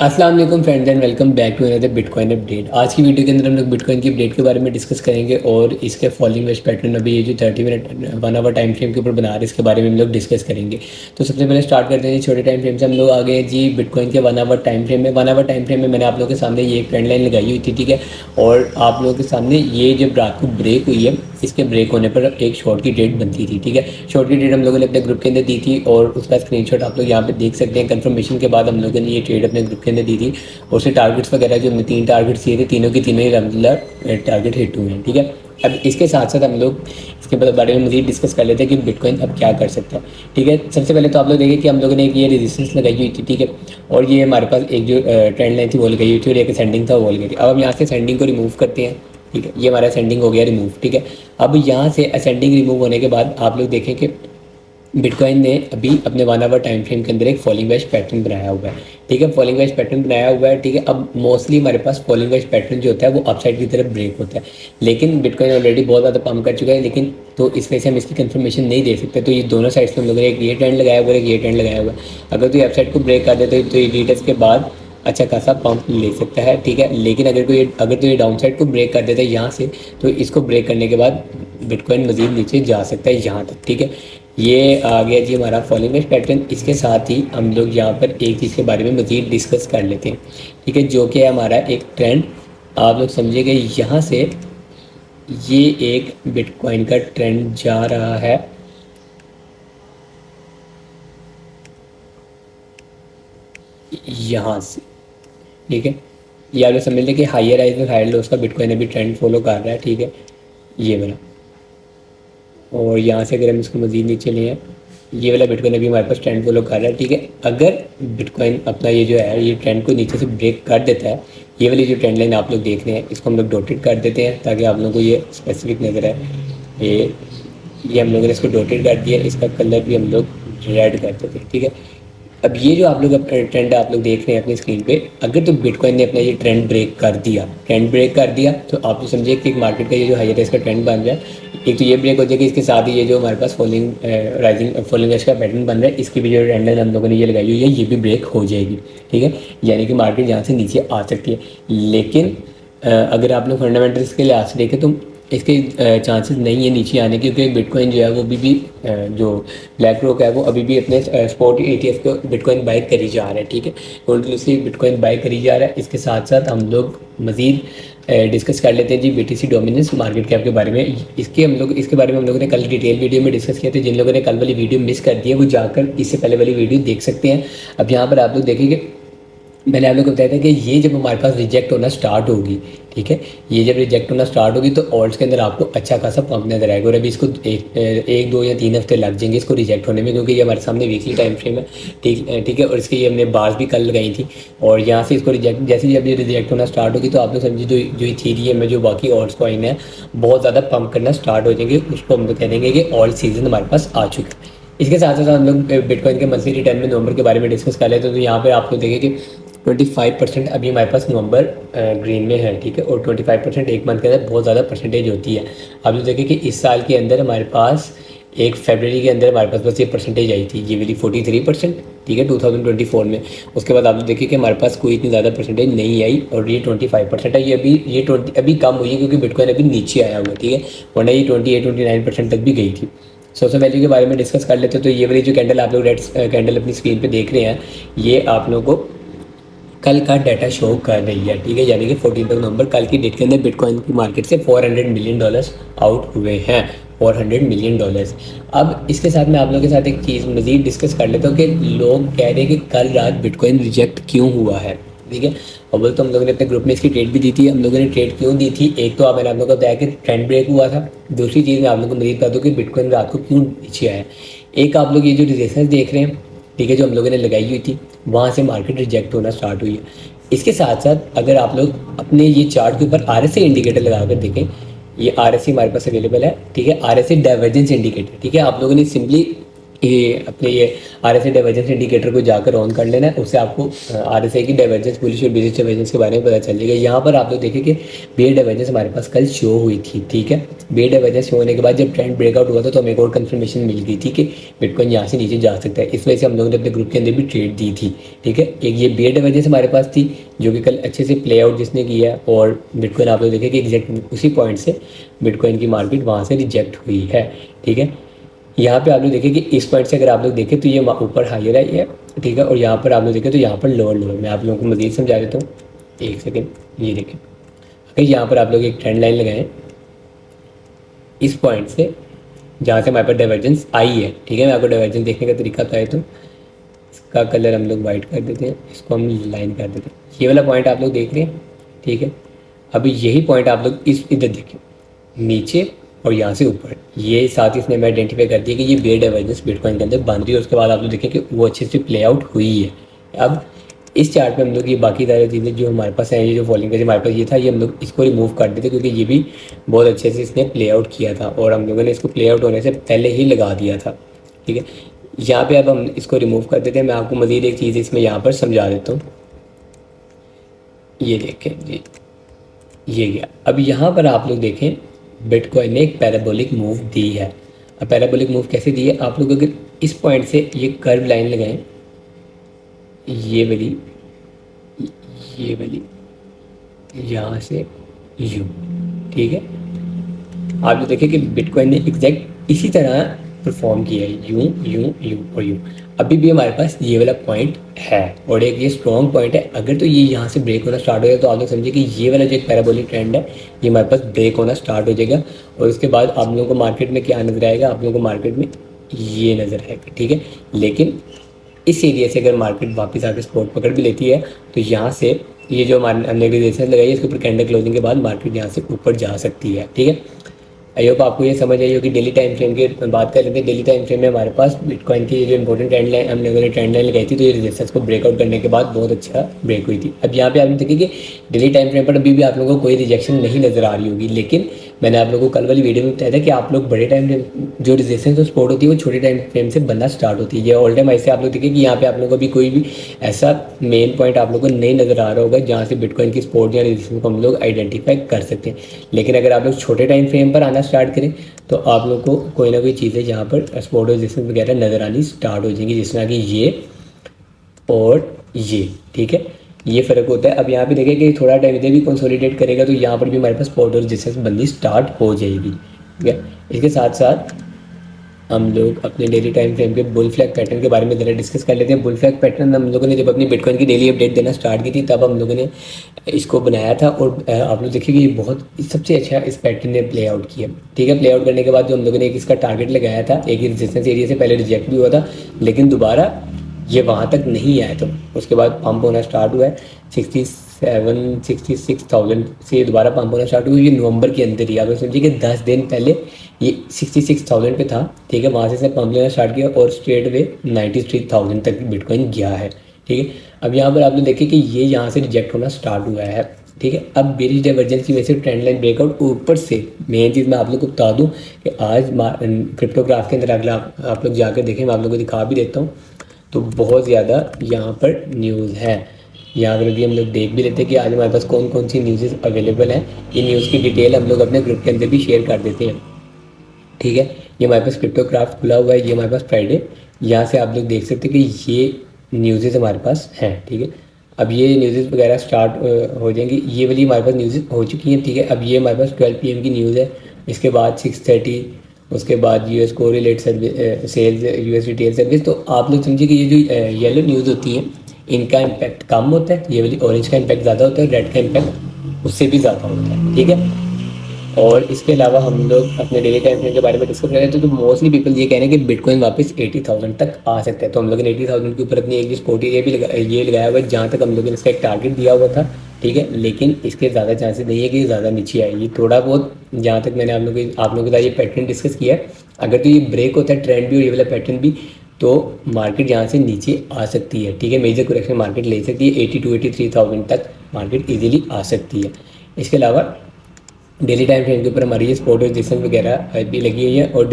अस्सलाम वालेकुम friends and welcome back to another Bitcoin update. आज की वीडियो के अंदर हम लोग बिटकॉइन की अपडेट के बारे में डिस्कस करेंगे और इसके फॉलोइंग वेज पैटर्न अभी ये जो 30 मिनट 1 आवर टाइम फ्रेम के ऊपर बना रहे हैं इसके बारे में हम लोग डिस्कस करेंगे। तो सबसे पहले स्टार्ट करते हैं छोटे टाइम फ्रेम से। हम लोग आ गए जी बिटकॉइन के 1 आवर टाइम फ्रेम में। 1 आवर टाइम फ्रेम में मैंने आप लोगों के सामने ये एक ट्रेंड लाइन लगाई हुई थी, ठीक है। और आप लोगों के सामने ये जब रात को ब्रेक हुई है, इसके ब्रेक होने पर एक शॉर्ट की डेट बनती थी, ठीक है। शॉर्ट की डेट हम लोगों ने अपने ग्रुप के अंदर दी थी और उसका स्क्रीनशॉट आप लोग यहाँ पे देख सकते हैं। कंफर्मेशन के बाद हम लोगों ने ये ट्रेड अपने ग्रुप के अंदर दी थी और उससे टारगेट्स वगैरह जो हमने 3 टारगेट्स दिए थे, तीनों की तीनों ही अलहमदिल्ला टारगेट हिट हुए हैं, ठीक है। अब इसके साथ साथ हम लोग इसके बारे में मज़ीद डिस्कस कर लेते हैं कि बिटकॉइन अब क्या कर सकता है, ठीक है। सबसे पहले तो आप लोग देखें कि हम लोगों ने एक ये रेजिस्टेंस लगाई हुई थी, ठीक है। और ये हमारे पास एक जो ट्रेंड लाइन थी वो लगाई हुई थी और एक असेंडिंग था वो लगाई थी। अब हम यहाँ से असेंडिंग को रिमूव करते हैं, ठीक है। ये हमारा असेंडिंग हो गया रिमूव, ठीक है। अब यहाँ से असेंडिंग रिमूव होने के बाद आप लोग देखें कि बिटकॉइन ने अभी अपने 1 आवर टाइम फ्रेम के अंदर एक फॉलिंग वेज पैटर्न बनाया हुआ है, ठीक है। फॉलिंग वेज पैटर्न बनाया हुआ है, ठीक है। अब मोस्टली हमारे पास फॉलिंग वेज पैटर्न जो होता है वो अपसाइड की तरफ ब्रेक होता है, लेकिन बिटकॉइन ऑलरेडी बहुत ज़्यादा पम्प कर चुका है, लेकिन तो इस वजह से हम इसकी कंफर्मेशन नहीं दे सकते। तो ये दोनों साइड्स पे हम लोगों ने एक ये ट्रेंड लगाया हुआ है, एक ये ट्रेंड लगाया हुआ है। अगर तो ये अपसाइड को ब्रेक कर देते तो ये रीटेस्ट के बाद अच्छा खासा पंप ले सकता है, ठीक है। लेकिन अगर तो ये डाउन साइड को ब्रेक कर देता है यहाँ से, तो इसको ब्रेक करने के बाद बिटकॉइन मज़ीद नीचे जा सकता है यहाँ तक, ठीक है। ये आ गया जी हमारा फॉलोइंग वेज पैटर्न। इसके साथ ही हम लोग यहाँ पर एक चीज़ के बारे में मज़ीद डिस्कस कर लेते हैं, ठीक है, जो कि है हमारा एक ट्रेंड। आप लोग समझिएगा यहाँ से ये एक बिटकॉइन का ट्रेंड जा रहा है यहाँ से, ठीक है। ये आप लोग समझ लें कि हायर हाइज और हायर लोस का बिटकॉइन अभी ट्रेंड फॉलो कर रहा है, ठीक है, ये वाला। और यहाँ से अगर हम इसको मज़ीद नीचे ले आए, ये वाला बिटकॉइन अभी हमारे पास ट्रेंड फॉलो कर रहा है, ठीक है। अगर बिटकॉइन अपना ये जो है ये ट्रेंड को नीचे से ब्रेक कर देता है, ये वाली जो ट्रेंड लाइन आप लोग देख रहे हैं इसको हम लोग डॉटेड कर देते हैं ताकि आप लोगों को ये स्पेसिफिक नज़र आए। ये हम लोगों ने इसको डॉटेड कर दिया, इसका कलर भी हम लोग रेड कर देते हैं, ठीक है। अब ये जो आप लोग ट्रेंड आप लोग देख रहे हैं अपनी स्क्रीन पे, अगर तो बिटकॉइन ने अपना ये ट्रेंड ब्रेक कर दिया तो आप तो समझिए कि एक मार्केट का ये जो हायर इसका ट्रेंड बन रहा है, एक तो ये ब्रेक हो जाएगा, इसके साथ ही ये जो हमारे पास फॉलिंग एज का पैटर्न बन रहा है इसकी भी जो ट्रेंड लाइन हम लोगों ने ये लगाई हुई है ये भी ब्रेक हो जाएगी, ठीक है। यानी कि मार्केट यहाँ से नीचे आ सकती है। लेकिन अगर आप लोग फंडामेंटल्स के लिहाज से देखें तो इसके चांसेस नहीं है नीचे आने के, क्योंकि बिटकॉइन जो है वो अभी भी जो ब्लैक रॉक है वो अभी भी अपने स्पॉट ETF को बिटकॉइन बाई करी जा रहा है, ठीक है। कंटिन्यूसली बिटकॉइन बाई करी जा रहा है। इसके साथ साथ हम लोग मज़ीद डिस्कस कर लेते हैं जी BTC डोमिनेंस मार्केट कैप के बारे में। इसके बारे में हम लोगों ने कल डिटेल वीडियो में डिस्कस किया था। जिन लोगों ने कल वाली वीडियो मिस कर दी है वो जाकर इससे पहले वाली वीडियो देख सकते हैं। अब यहाँ पर आप लोग देखेंगे, मैंने आप लोग को बताया था कि ये जब हमारे पास रिजेक्ट होना स्टार्ट होगी, ठीक है, ये जब रिजेक्ट होना स्टार्ट होगी तो ऑल्ट्स के अंदर आपको अच्छा खासा पंप नजर आएगा। और अभी इसको एक 2 या 3 हफ्ते लग जाएंगे इसको रिजेक्ट होने में, क्योंकि ये हमारे सामने वीकली टाइम फ्रेम है, ठीक है। और इसके ये हमने बार्स भी कल लगाई थी और यहाँ से इसको जैसे जब ये रिजेक्ट होना स्टार्ट होगी तो आप लोग समझिए जो इथेरियम में जो बाकी ऑल्ट्स कॉइन है बहुत ज़्यादा पंप करना स्टार्ट हो जाएंगे। उसको हम लोग कह देंगे कि ऑल्ट सीजन हमारे पास आ चुका है। इसके साथ साथ हम लोग बिटकॉइन के मंथली रिटर्न में नवंबर के बारे में डिस्कस कर लेते हैं। तो यहाँ पे आप लोग देखें कि 25% अभी हमारे पास नवंबर ग्रीन में है, ठीक है। और 25% एक मंथ के अंदर बहुत ज़्यादा परसेंटेज होती है। आप जो देखें कि इस साल के अंदर हमारे पास एक फरवरी के अंदर हमारे पास बस ये परसेंटेज आई थी, ये वाली 43%, ठीक है, 2024 में। उसके बाद आप देखिए कि हमारे पास कोई इतनी ज़्यादा परसेंटेज नहीं आई और ये 25% है। ये अभी कम हुई है क्योंकि बिटकॉइन अभी नीचे आया हुआ है, ठीक है, वरना ये 28-29% तक भी गई थी। सोशल वैल्यू के बारे में डिस्कस कर लेते हैं। तो ये वाली जो कैंडल आप लोग रेड कैंडल अपनी स्क्रीन पे देख रहे हैं, ये आप लोगों को कल का डाटा शो कर रही है, ठीक है। यानी कि 14 नवंबर कल की डेट के अंदर बिटकॉइन की मार्केट से $400 मिलियन आउट हुए हैं, $400 मिलियन। अब इसके साथ मैं आप लोगों के साथ एक चीज़ मज़ीद डिस्कस कर लेता हूँ कि लोग कह रहे हैं कि कल रात बिटकॉइन रिजेक्ट क्यों हुआ है, ठीक है। अव्वल तो हम लोगों ने अपने ग्रुप में इसकी ट्रेड भी दी थी। हम लोगों ने ट्रेड क्यों दी थी, एक तो मैंने आप लोगों को बताया कि ट्रेंड ब्रेक हुआ था। दूसरी चीज़ मैं आप लोगों को मज़ीद बता दूँ कि बिटकॉइन रात को क्यों नीचे आया। एक आप लोग ये जो रेजिस्टेंस देख रहे हैं, ठीक है, जो हम लोगों ने लगाई हुई थी वहाँ से मार्केट रिजेक्ट होना स्टार्ट हुई है। इसके साथ साथ अगर आप लोग अपने ये चार्ट के ऊपर RSI इंडिकेटर लगा कर देखें, ये RSI हमारे पास अवेलेबल है, ठीक है। RSI डाइवर्जेंस इंडिकेटर, ठीक है। आप लोगों ने सिंपली ये अपने ये RSI डाइवर्जेंस इंडिकेटर को जाकर ऑन कर लेना है, उससे आपको RSI की डाइवर्जेंस, बुलिश और बेरिश डाइवर्जेंस के बारे में पता चल जाएगा। यहाँ पर आप लोग देखिए कि बेयर डाइवर्जेंस हमारे पास कल शो हुई थी, ठीक है। बेयर डाइवर्जेंस शो होने के बाद जब ट्रेंड ब्रेकआउट हुआ था तो हमें एक और कंफर्मेशन मिल गई थी कि बिटकॉइन यहाँ से नीचे जा सकता है। इस वजह से हम लोगों ने अपने ग्रुप के अंदर भी ट्रेड दी थी, ठीक है। एक ये बेयर डाइवर्जेंस हमारे पास थी जो कि कल अच्छे से प्ले आउट जिसने किया है, और बिटकॉइन आप लोग देखें कि एग्जैक्ट उसी पॉइंट से बिटकॉइन की मार्केट वहाँ से रिजेक्ट हुई है, ठीक है। यहाँ पे आप लोग देखिए कि इस पॉइंट से अगर आप लोग देखें तो ये ऊपर हायर है, ठीक है, और यहाँ पर आप लोग देखें तो यहाँ पर लोअर लोअर। मैं आप लोगों को मज़ीद समझा देता हूँ, एक सेकेंड। ये देखें, अगर यहाँ पर आप लोग एक ट्रेंड लाइन लगाएं इस पॉइंट से जहाँ से हमारे पास डाइवर्जेंस आई है, ठीक है। मैं आपको डाइवर्जेंस देखने का तरीका बताया, तो इसका कलर हम लोग वाइट कर देते हैं, इसको हम लाइन कर देते हैं। ये वाला पॉइंट आप लोग देख रहे हैं, ठीक है। अभी यही पॉइंट आप लोग इस इधर देखें, नीचे और यहाँ से ऊपर, ये साथ ही इसने मैं आइडेंटिफाई कर दिया कि ये बेयर डाइवर्जेंस बिटकॉइन के अंदर बन रही है। उसके बाद आप लोग देखें कि वो अच्छे से प्ले आउट हुई है। अब इस चार्ट पे हम लोग ये बाकी सारी चीज़ें जो हमारे पास हैं, ये जो फॉलोइंग का हमारे पास ये था, ये हम लोग इसको रिमूव कर देते क्योंकि ये भी बहुत अच्छे से इसने प्ले आउट किया था और हम लोगों ने इसको प्ले आउट होने से पहले ही लगा दिया था, ठीक है। यहाँ पे अब हम इसको रिमूव कर देते हैं। मैं आपको मज़ीद एक चीज़ इसमें यहाँ पर समझा देता हूँ। ये देखें जी, ये गया। अब यहाँ पर आप लोग देखें बिटकॉइन ने एक पैराबोलिक मूव दी है। अब पैराबोलिक मूव कैसे दी है, आप लोग अगर इस पॉइंट से ये कर्व लाइन लगाएं, ये वाली यहाँ से यू, ठीक है। आप जो देखें कि बिटकॉइन ने एग्जैक्ट इसी तरह परफॉर्म किया है, यूं यूं यूं और यूं। अभी भी हमारे पास ये वाला पॉइंट है और एक ये स्ट्रॉन्ग पॉइंट है। अगर तो ये यहाँ से ब्रेक होना स्टार्ट हो जाए तो आप लोग समझिए कि ये वाला जो एक पैराबोलिक ट्रेंड है ये हमारे पास ब्रेक होना स्टार्ट हो जाएगा और उसके बाद आप लोगों को मार्केट में क्या नज़र आएगा, आप लोगों को मार्केट में ये नज़र आएगा, ठीक है। लेकिन इस एरिया से अगर मार्केट वापस आकर सपोर्ट पकड़ भी लेती है तो यहाँ से ये जो हमने रेजिस्टेंस लगाई है इसके ऊपर कैंडल क्लोजिंग के बाद मार्केट यहाँ से ऊपर जा सकती है, ठीक है। आई होप आपको ये समझ आई होगी। डेली टाइम फ्रेम की बात कर लेते हैं। डेली टाइम फ्रेम में हमारे पास बिटकॉइन की जो इंपॉर्टेंट ट्रेंड लाइन हम लोगों ने ट्रेंड लाइन लगाई थी तो ये रेजिस्टेंस को ब्रेकआउट करने के बाद बहुत अच्छा ब्रेक हुई थी। अब यहाँ पे आपने देखिए कि डेली टाइम फ्रेम पर अभी भी आप लोगों को कोई रिजेक्शन नहीं नज़र आ रही होगी, लेकिन मैंने आप लोगों को कल वाली वीडियो में बताया था कि आप लोग बड़े टाइम जो रेजिस्टेंस और सपोर्ट होती है वो छोटे टाइम फ्रेम से बनना स्टार्ट होती है। ऑल टाइम ऐसे आप लोग देखिए कि यहाँ पे आप लोगों को अभी कोई भी ऐसा मेन पॉइंट आप लोगों को नहीं नज़र आ रहा होगा जहाँ से बिटकॉइन की सपोर्ट या रेजिस्टेंस को हम लोग आइडेंटिफाई कर सकते हैं। लेकिन अगर आप लोग छोटे टाइम फ्रेम पर आना स्टार्ट करें तो आप लोग को कोई ना कोई चीज़ें जहाँ पर सपोर्ट और रेजिस्टेंस वगैरह नज़र आनी स्टार्ट हो जाएंगी, जिस तरह की ये और ये, ठीक है। ये फ़र्क होता है। अब यहाँ पे देखें कि थोड़ा टाइम इधर भी कंसोलिडेट करेगा तो यहाँ पर भी हमारे पास सपोर्ट और रेजिस्टेंस बननी स्टार्ट हो जाएगी, ठीक है। इसके साथ साथ हम लोग अपने डेली टाइम फ्रेम के बुल फ्लैग पैटर्न के बारे में ज़रा डिस्कस कर लेते हैं। बुल फ्लैग पैटर्न हम लोगों ने जब अपनी बिटकॉइन की डेली अपडेट देना स्टार्ट की थी तब हम लोगों ने इसको बनाया था और आप लोग देखिए कि ये बहुत सबसे अच्छा इस पैटर्न ने प्ले आउट किया, ठीक है। प्ले आउट करने के बाद जो हम लोगों ने एक इसका टारगेट लगाया था, एक ही रेजिस्टेंस एरिया से पहले रिजेक्ट भी हुआ था लेकिन दोबारा ये वहाँ तक नहीं आया, तो उसके बाद पंप होना स्टार्ट हुआ है 66,000 से दोबारा पंप होना स्टार्ट हुआ। ये नवंबर के अंदर ही आप समझिए कि 10 दिन पहले ये 66,000 पे था, ठीक है। वहाँ से पंप लेना स्टार्ट किया और स्ट्रेट वे 93,000 तक बिटकॉइन गया है, ठीक है। अब यहाँ पर आप लोग देखिए कि ये यहाँ से रिजेक्ट होना स्टार्ट हुआ है, ठीक है। अब बेरिश डाइवर्जेंस की वजह से ट्रेंड लाइन ब्रेकआउट, ऊपर से मेन चीज़ मैं आप लोग को बता दूँ कि आज क्रिप्टोग्राफ के अंदर अगला आप लोग जाकर देखें, मैं आप लोग को दिखा भी देता हूँ, तो बहुत ज़्यादा यहाँ पर न्यूज़ है। यहाँ पर भी हम लोग देख भी लेते हैं कि आज हमारे पास कौन कौन सी न्यूज़ अवेलेबल हैं। ये न्यूज़ की डिटेल हम लोग अपने ग्रुप के अंदर भी शेयर कर देते हैं, ठीक है। ये हमारे पास क्रिप्टोग्राफ खुला हुआ है, ये हमारे पास फ्राइडे, यहाँ से आप लोग देख सकते हैं कि ये न्यूज़ हमारे पास हैं, ठीक है। अब ये न्यूज़ वगैरह स्टार्ट हो जाएंगी। ये वाली हमारे पास न्यूज़ हो चुकी हैं, ठीक है। अब ये हमारे पास 12 PM की न्यूज़ है, इसके बाद 6:30, उसके बाद US correlate service sales, US retail service. तो आप लोग समझिए कि ये जो येलो न्यूज़ होती हैं इनका इम्पैक्ट कम होता है, ये वाली ऑरेंज का इम्पैक्ट ज़्यादा होता है, रेड का इम्पैक्ट उससे भी ज़्यादा होता है, ठीक है। और इसके अलावा हम लोग अपने डेली टाइम फ्रेम के बारे में डिस्कस कर रहे थे तो मोस्टली पीपल ये कह रहे हैं कि बिटकॉइन वापस 80,000 तक आ सकता है। तो हम लोगों ने 80,000 के ऊपर अपनी एक स्पोर्ट एरिया भी लगाया हुआ है जहाँ तक हम लोगों ने इसका एक टारगेट दिया हुआ था, ठीक है। लेकिन इसके ज़्यादा चांसेस नहीं है कि ज़्यादा नीचे आएगी। थोड़ा बहुत जहाँ तक मैंने आप लोगों के साथ ये पैटर्न डिस्कस किया है, अगर तो ये ब्रेक होता है ट्रेंड भी और ये वाला पैटर्न भी तो मार्केट यहाँ से नीचे आ सकती है, ठीक है। मेजर करेक्शन मार्केट ले सकती है, 82-83,000 तक मार्केट ईजिली आ सकती है। इसके अलावा डेली टाइम फ्रेम के ऊपर हमारी ये सपोर्ट रेजिस्टेंस वगैरह भी लगी हुई है और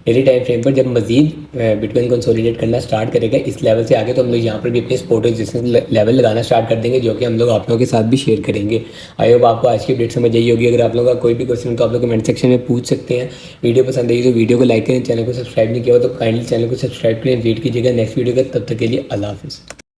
डेली टाइम फ्रेम पर जब मजीद बिटकॉइन कंसोलिडेट करना स्टार्ट करेगा इस लेवल से आगे, तो हम लोग यहाँ पर भी अपने सपोर्ट रेजिस्टेंस लेवल लगाना स्टार्ट कर देंगे, जो कि हम लोग आप लोगों के साथ भी शेयर करेंगे। आई होप आपको आज की अपडेट समझ आई होगी। अगर आप लोगों का कोई भी क्वेश्चन तो आप लोग कमेंट सेक्शन में पूछ सकते हैं। वीडियो पसंद आई तो वीडियो को लाइक करें, चैनल को सब्सक्राइब नहीं किया हो तो काइंडली चैनल को सब्सक्राइब करें। वेट कीजिएगा नेक्स्ट वीडियो का, तब तक के लिए अल्लाह हाफिज़।